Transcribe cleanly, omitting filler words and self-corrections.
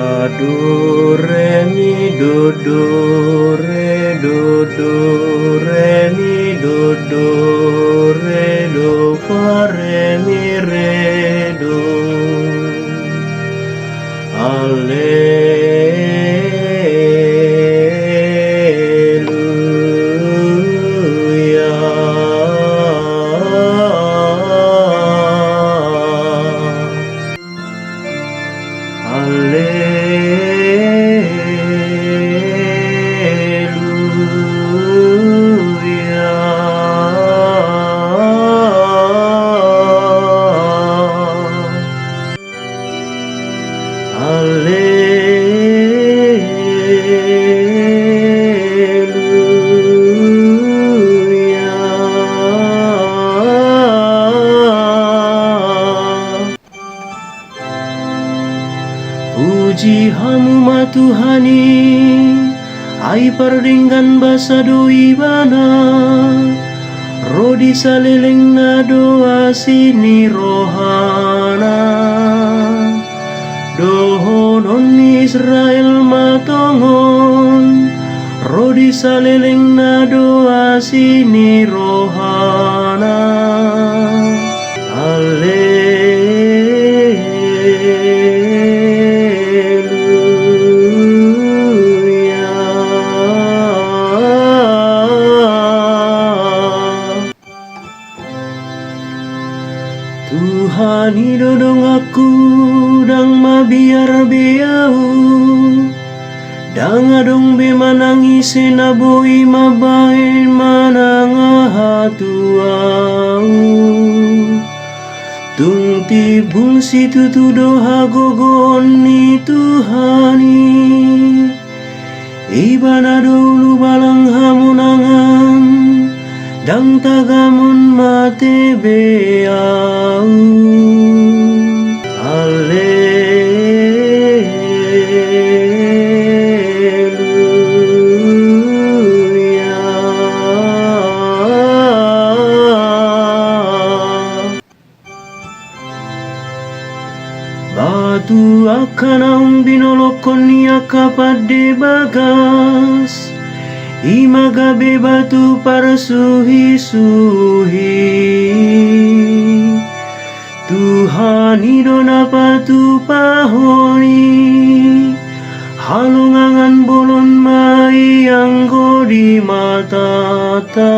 La do re mi do re mi do re do fa re mi re do. Puji Hamuma Tuhani, ai pardinggan basa doi bana, rodi salileng na doa sini rohana, dohonon Israel matongon, rodi salileng na doa sini rohana. Tuhan hidodong aku dang mabiar beau, dang adong be manangis na boi mabain manangahatu au. Tung tibung situ tu doha gogon ni Tuhani, ibana dulu balang hamunangan, dang tagamon mate beau. Batu akan ang binolokon niya kapade bagas, imagabe batu para suhi-suhi. Tuhan idona patu pahoni, halungangan bolon mai anggo di matata.